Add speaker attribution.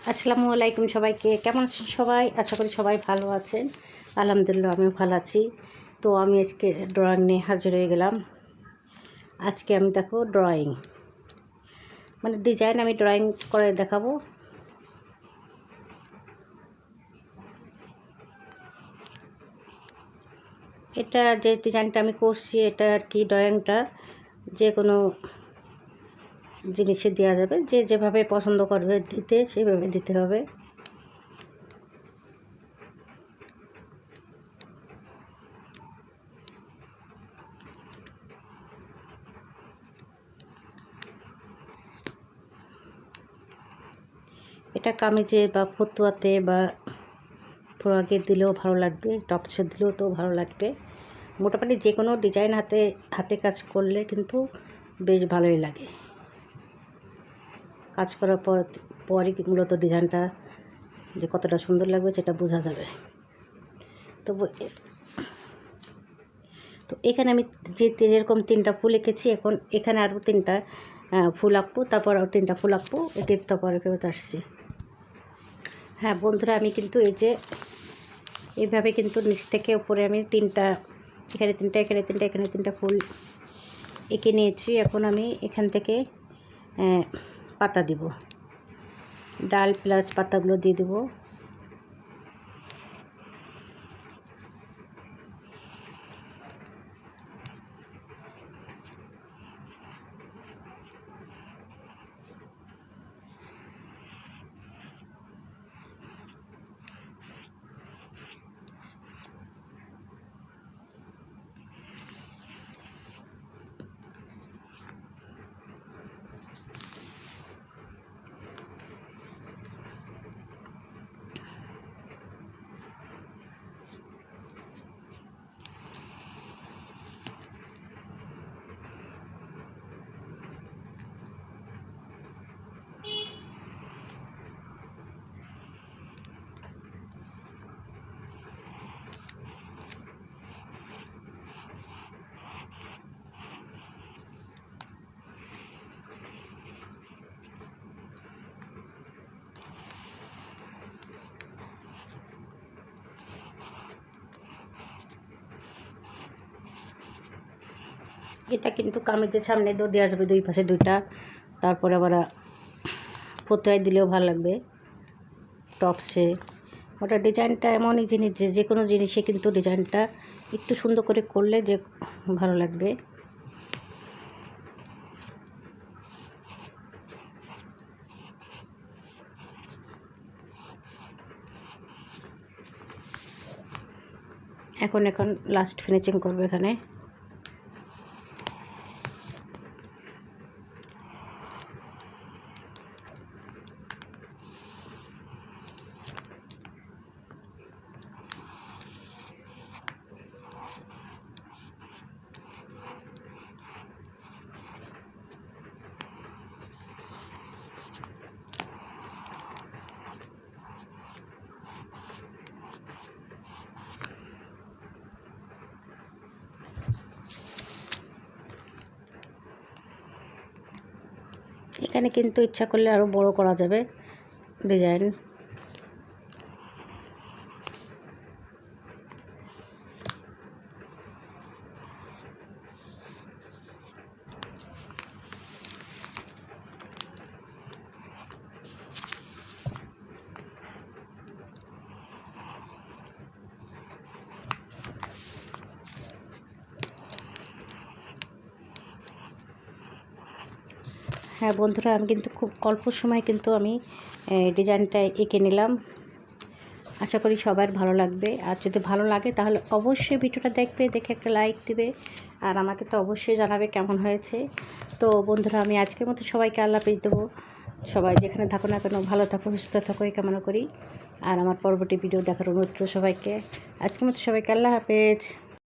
Speaker 1: আসসালামু আলাইকুম সবাইকে। কেমন আছেন সবাই? আশা করি সবাই ভালো আছেন। আলহামদুলিল্লাহ আমিও ভালো আছি। তো আমি আজকে ড্রয়িং নিয়ে হাজির হয়ে গেলাম। আজকে আমি দেখো ড্রয়িং মানে ডিজাইন আমি ড্রয়িং করে দেখাবো। এটা যে ডিজাইনটা আমি করছি এটা আর কি ড্রয়িংটা যে কোনো জিনিসে দেওয়া যাবে, যে যেভাবে পছন্দ করবে দিতে সেইভাবে দিতে হবে। এটা কামিজে বা ফতুয়াতে বা ফ্রকে দিলেও ভালো লাগবে, টপসে দিলেও তো ভালো লাগবে। মোটামুটি যে কোনো ডিজাইন হাতে কাজ করলে কিন্তু বেশ ভালোই লাগে। কাজ করার পরই মূলত ডিজাইনটা যে কতটা সুন্দর লাগবে সেটা বোঝা যাবে। তো এখানে আমি যেরকম 3টা ফুল এঁকেছি, এখন এখানে আরও 3টা ফুল আঁকবো, তারপর আরও 3টা ফুল আঁকবো, এটি তারপরে ফেরত আসছি। হ্যাঁ বন্ধুরা, আমি কিন্তু এই যে এইভাবে কিন্তু নিচ থেকে উপরে আমি 3টা, এখানে 3টা, এখানে 3টা, এখানে 3টা ফুল এঁকে নিয়েছি। এখন আমি এখান থেকে পাতা দিব, ডাল প্লাস পাতাগুলো দিয়ে দেবো। এটা কিন্তু কামিজের সামনে তো দেওয়া যাবে, 2 পাশে 2টা। তারপরে আবার ফতুয়ায় দিলেও ভালো লাগবে, টপসে। ওটা ডিজাইনটা এমনই জিনিস যে কোনো জিনিসে কিন্তু ডিজাইনটা একটু সুন্দর করে করলে যে ভালো লাগবে। এখন লাস্ট ফিনিশিং করবো এখানে। এখানে কিন্তু ইচ্ছা করলে আরও বড় করা যাবে ডিজাইন। হ্যাঁ বন্ধুরা, আমি কিন্তু খুব অল্প সময় কিন্তু আমি ডিজাইনটা এঁকে নিলাম। আশা করি সবার ভালো লাগবে। আর যদি ভালো লাগে তাহলে অবশ্যই ভিডিওটা দেখবে, দেখে একটা লাইক দিবে, আর আমাকে তো অবশ্যই জানাবে কেমন হয়েছে। তো বন্ধুরা, আমি আজকের মতো সবাইকে আল্লাহ হাফেজ দেবো। সবাই যেখানে থাকো না কেন ভালো থাকো, সুস্থ থাকো এই কামনা করি। আর আমার পরবর্তী ভিডিও দেখার অনুরোধ করো সবাইকে। আজকের মতো সবাইকে আল্লাহ হাফেজ।